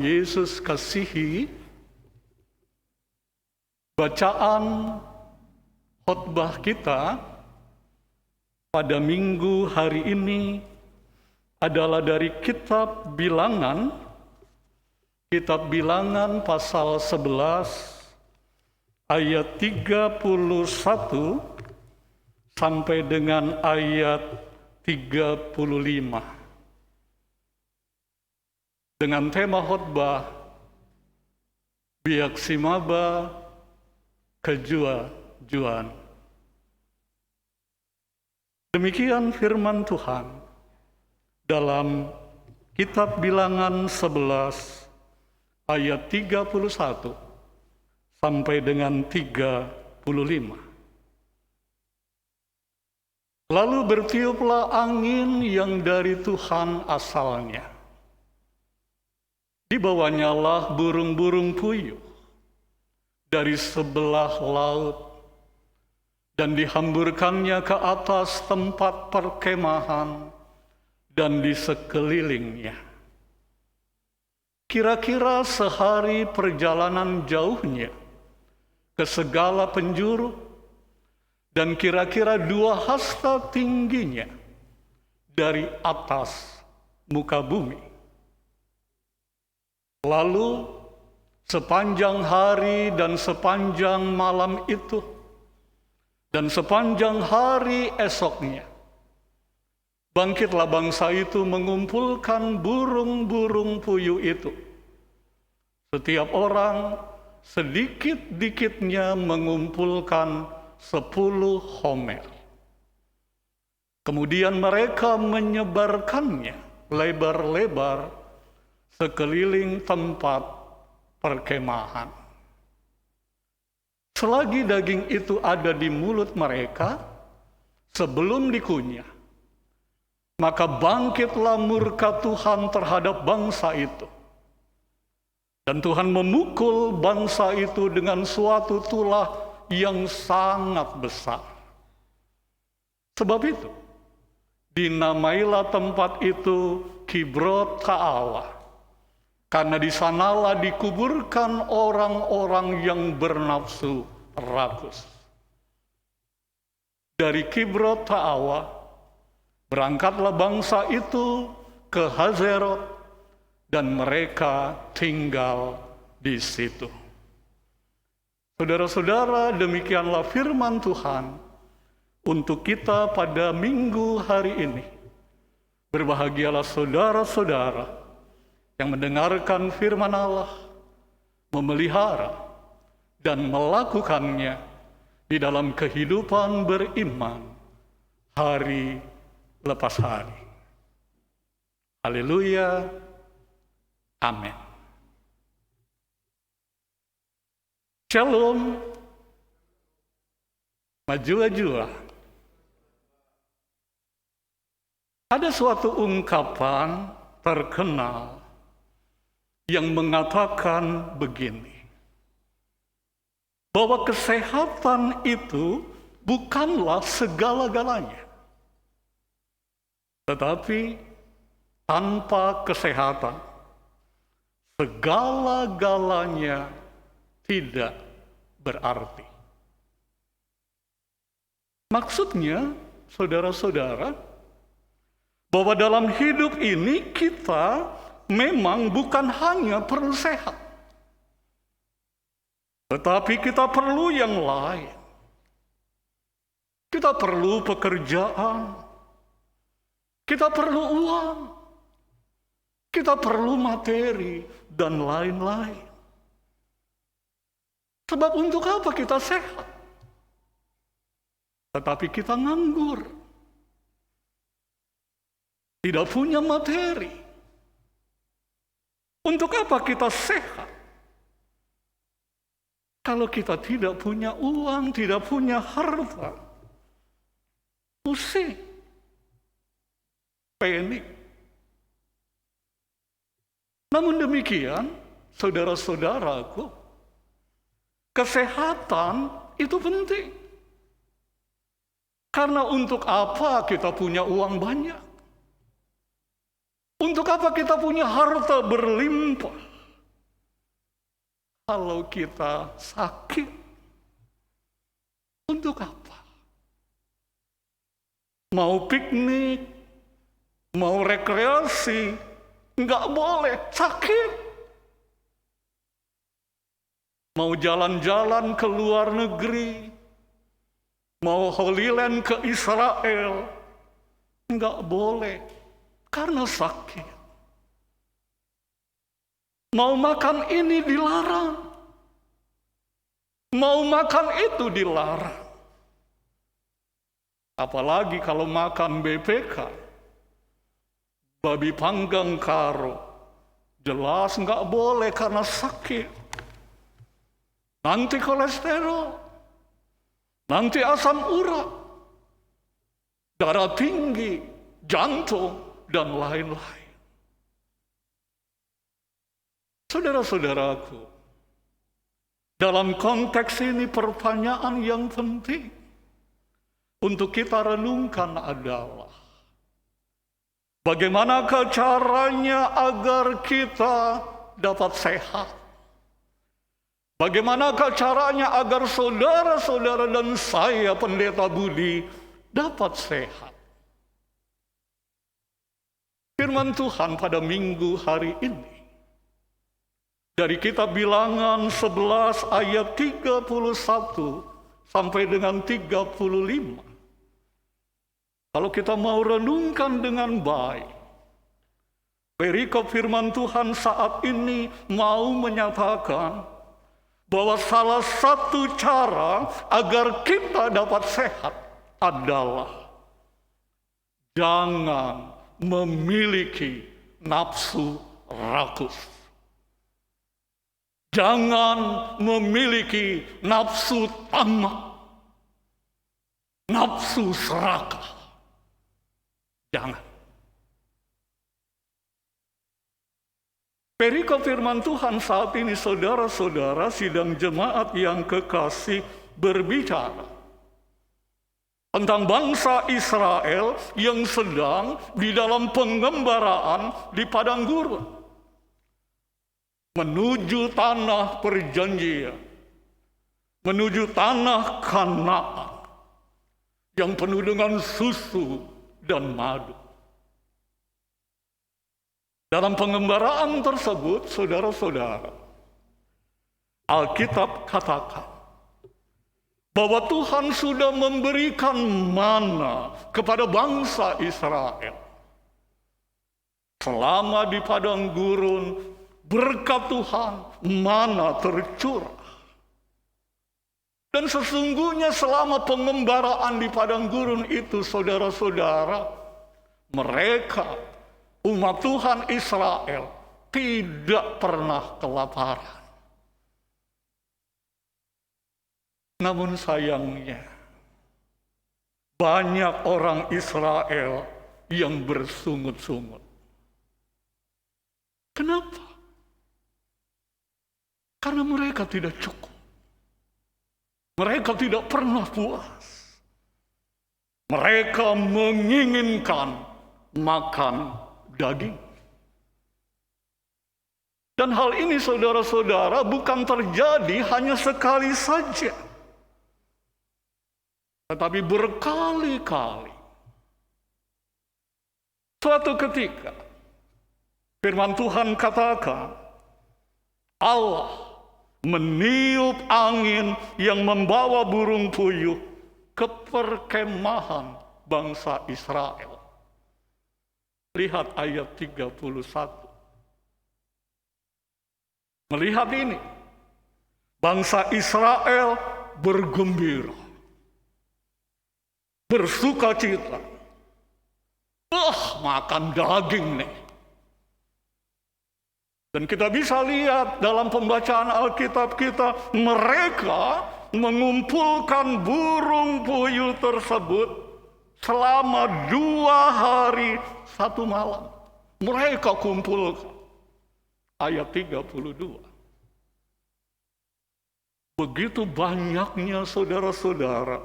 Yesus kasihi, bacaan khotbah kita pada minggu hari ini adalah dari kitab Bilangan, pasal 11 ayat 31 sampai dengan ayat 35. Dengan tema khotbah Biak Simaba Kejua-juan. Demikian firman Tuhan dalam kitab Bilangan 11 ayat 31 sampai dengan 35. Lalu bertiuplah angin yang dari Tuhan asalnya. Dibawanyalah burung-burung puyuh dari sebelah laut dan dihamburkannya ke atas tempat perkemahan dan di sekelilingnya. Kira-kira sehari perjalanan jauhnya ke segala penjuru dan kira-kira 2 hasta tingginya dari atas muka bumi. Lalu sepanjang hari dan sepanjang malam itu dan sepanjang hari esoknya, bangkitlah bangsa itu mengumpulkan burung-burung puyuh itu. Setiap orang sedikit-dikitnya mengumpulkan 10 homer. Kemudian mereka menyebarkannya lebar-lebar sekeliling tempat perkemahan. Selagi daging itu ada di mulut mereka, sebelum dikunyah, maka bangkitlah murka Tuhan terhadap bangsa itu. Dan Tuhan memukul bangsa itu dengan suatu tulah yang sangat besar. Sebab itu, dinamailah tempat itu Kibrot Ta'awa. Karena di sanalah dikuburkan orang-orang yang bernafsu rakus. Dari Kibrot Ta'awa, berangkatlah bangsa itu ke Hazerot, dan mereka tinggal di situ. Saudara-saudara, demikianlah firman Tuhan untuk kita pada minggu hari ini. Berbahagialah saudara-saudara yang mendengarkan firman Allah, memelihara dan melakukannya di dalam kehidupan beriman hari lepas hari. Haleluya. Amin. Shalom. Majua-jua. Ada suatu ungkapan terkenal yang mengatakan begini, bahwa kesehatan itu bukanlah segala-galanya, tetapi tanpa kesehatan, segala-galanya tidak berarti. Maksudnya, saudara-saudara, bahwa dalam hidup ini kita memang bukan hanya perlu sehat, tetapi kita perlu yang lain. Kita perlu pekerjaan, kita perlu uang, kita perlu materi, dan lain-lain. Sebab untuk apa kita sehat, tetapi kita nganggur, tidak punya materi? Untuk apa kita sehat kalau kita tidak punya uang, tidak punya harta? Pusing, panik. Namun demikian, saudara-saudaraku, kesehatan itu penting. Karena untuk apa kita punya uang banyak? Untuk apa kita punya harta berlimpah? Kalau kita sakit, untuk apa? Mau piknik, mau rekreasi, nggak boleh, sakit. Mau jalan-jalan ke luar negeri, mau Holy Land ke Israel, nggak boleh, karena sakit. Mau makan ini dilarang, mau makan itu dilarang. Apalagi kalau makan BPK, babi panggang karo, jelas nggak boleh karena sakit. Nanti kolesterol, nanti asam urat, darah tinggi, jantung, dan lain-lain. Saudara-saudaraku, dalam konteks ini pertanyaan yang penting untuk kita renungkan adalah bagaimanakah caranya agar kita dapat sehat? Bagaimanakah caranya agar saudara-saudara dan saya, Pendeta Budi, dapat sehat? Firman Tuhan pada minggu hari ini dari kitab Bilangan 11 ayat 31 sampai dengan 35. Kalau kita mau renungkan dengan baik, perikop firman Tuhan saat ini mau menyatakan bahwa salah satu cara agar kita dapat sehat adalah jangan memiliki nafsu rakus. Jangan memiliki nafsu tamak, nafsu serakah. Jangan. Perikop firman Tuhan saat ini, saudara-saudara, sidang jemaat yang kekasih, berbicara tentang bangsa Israel yang sedang di dalam pengembaraan di padang gurun menuju tanah perjanjian, menuju tanah Kanaan yang penuh dengan susu dan madu. Dalam pengembaraan tersebut, saudara-saudara, Alkitab katakan bahwa Tuhan sudah memberikan mana kepada bangsa Israel. Selama di padang gurun, berkat Tuhan mana tercurah. Dan sesungguhnya selama pengembaraan di padang gurun itu, saudara-saudara, mereka, umat Tuhan Israel, tidak pernah kelaparan. Namun sayangnya, banyak orang Israel yang bersungut-sungut. Kenapa? Karena mereka tidak cukup. Mereka tidak pernah puas. Mereka menginginkan makan daging. Dan hal ini, saudara-saudara, bukan terjadi hanya sekali saja, tetapi berkali-kali. Suatu ketika, firman Tuhan katakan, Allah meniup angin yang membawa burung puyuh ke perkemahan bangsa Israel. Lihat ayat 31. Melihat ini, bangsa Israel bergembira, bersukacita. Makan daging nih. Dan kita bisa lihat dalam pembacaan Alkitab kita, mereka mengumpulkan burung puyuh tersebut selama 2 hari 1 malam. Mereka kumpulkan. Ayat 32. Begitu banyaknya, saudara-saudara,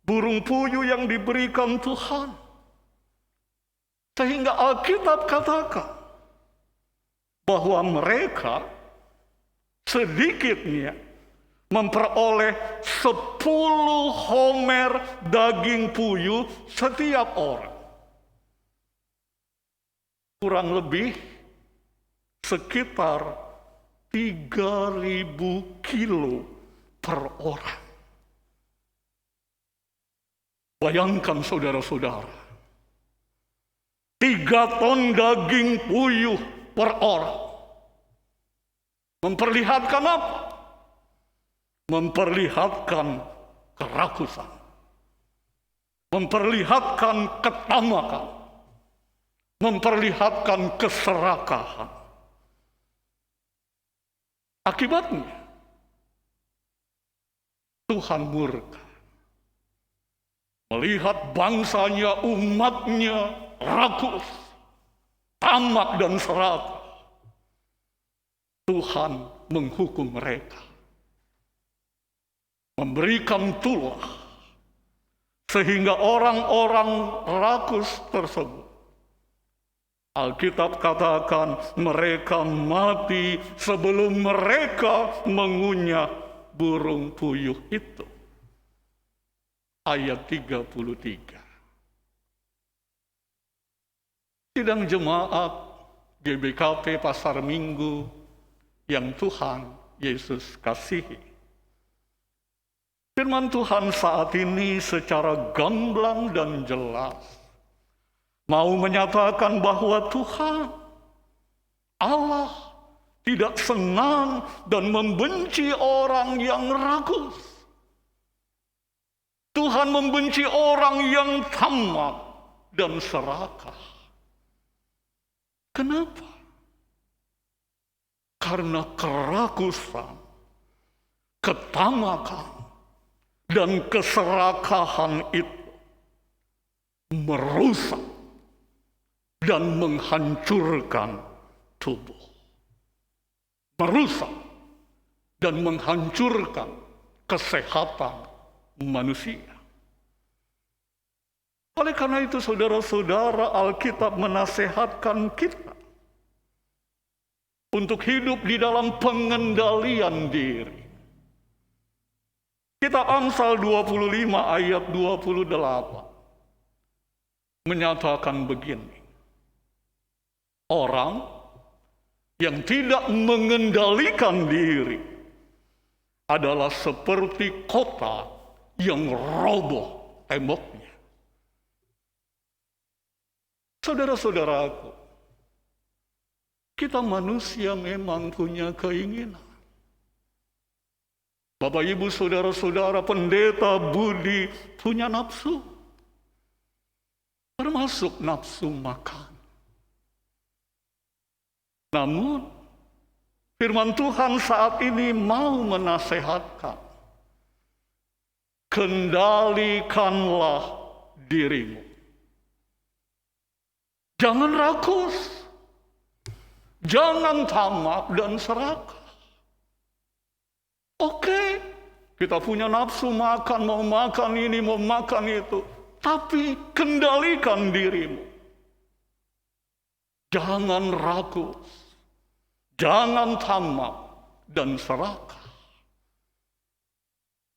burung puyuh yang diberikan Tuhan, sehingga Alkitab katakan bahwa mereka sedikitnya memperoleh 10 homer daging puyuh setiap orang. Kurang lebih sekitar 3.000 kilo per orang. Bayangkan saudara-saudara, 3 ton daging puyuh per orang. Memperlihatkan apa? Memperlihatkan kerakusan, memperlihatkan ketamakan, memperlihatkan keserakahan. Akibatnya, Tuhan murka. Melihat bangsanya, umatnya rakus, tamak dan serakah. Tuhan menghukum mereka. Memberikan tulah. Sehingga orang-orang rakus tersebut, Alkitab katakan mereka mati sebelum mereka mengunyah burung puyuh itu. Ayat 33. Sidang jemaat GBKP Pasar Minggu yang Tuhan Yesus kasihi. Firman Tuhan saat ini secara gamblang dan jelas mau menyatakan bahwa Tuhan Allah tidak senang dan membenci orang yang rakus. Tuhan membenci orang yang tamak dan serakah. Kenapa? Karena kerakusan, ketamakan, dan keserakahan itu merusak dan menghancurkan tubuh. Merusak dan menghancurkan kesehatan manusia. Oleh karena itu, saudara-saudara, Alkitab menasehatkan kita untuk hidup di dalam pengendalian diri. Kitab Amsal 25 ayat 28 menyatakan begini. Orang yang tidak mengendalikan diri adalah seperti kota yang roboh temboknya. Saudara-saudaraku, kita manusia memang punya keinginan. Bapak, Ibu, saudara-saudara, pendeta Budi punya nafsu. Termasuk nafsu makan. Namun, firman Tuhan saat ini mau menasehatkan. Kendalikanlah dirimu. Jangan rakus. Jangan tamak dan serakah. Oke, kita punya nafsu makan, mau makan ini, mau makan itu. Tapi kendalikan dirimu. Jangan rakus. Jangan tamak dan serakah.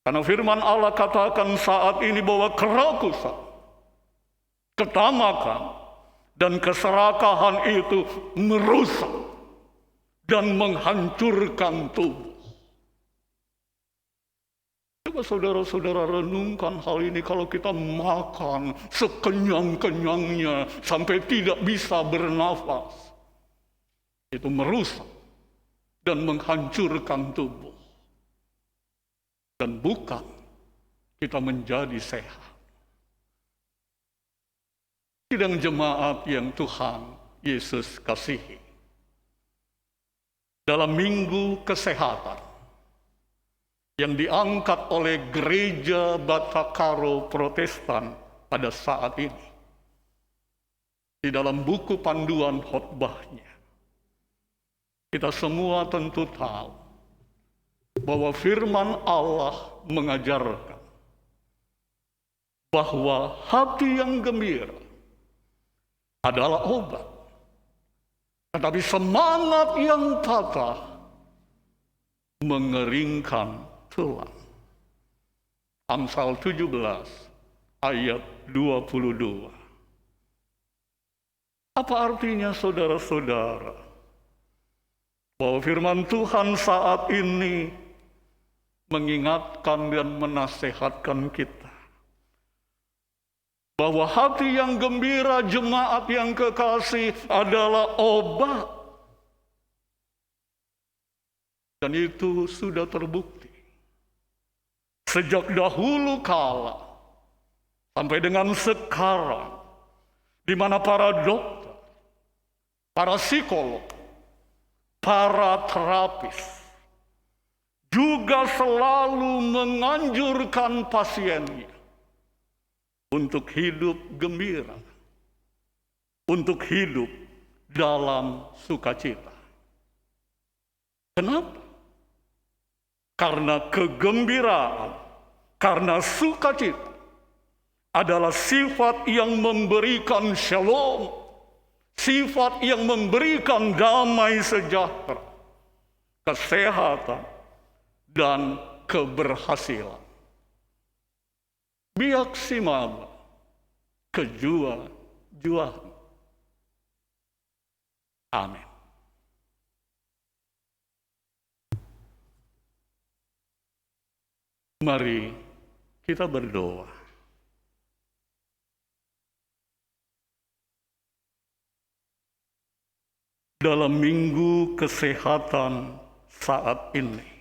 Karena firman Allah katakan saat ini bahwa kerakusan, ketamakan, dan keserakahan itu merusak dan menghancurkan tubuh. Coba saudara-saudara renungkan hal ini, kalau kita makan sekenyang-kenyangnya sampai tidak bisa bernafas. Itu merusak dan menghancurkan tubuh. Dan bukan kita menjadi sehat. Sidang jemaat yang Tuhan Yesus kasihi. Dalam minggu kesehatan yang diangkat oleh gereja Batakaro Protestan pada saat ini, di dalam buku panduan khotbahnya, kita semua tentu tahu bahwa firman Allah mengajarkan bahwa hati yang gembira adalah obat, tetapi semangat yang patah mengeringkan tulang. Amsal 17 ayat 22. Apa artinya saudara-saudara? Bahwa firman Tuhan saat ini mengingatkan dan menasehatkan kita bahwa hati yang gembira, jemaat yang kekasih adalah obat. Dan itu sudah terbukti. Sejak dahulu kala sampai dengan sekarang, di mana para dokter, para psikolog, para terapis juga selalu menganjurkan pasiennya untuk hidup gembira, untuk hidup dalam sukacita. Kenapa? Karena kegembiraan, karena sukacita adalah sifat yang memberikan shalom, sifat yang memberikan damai sejahtera, kesehatan, dan keberhasilan. Biak simaba, kejua-juaan. Amin. Mari kita berdoa. Dalam minggu kesehatan saat ini,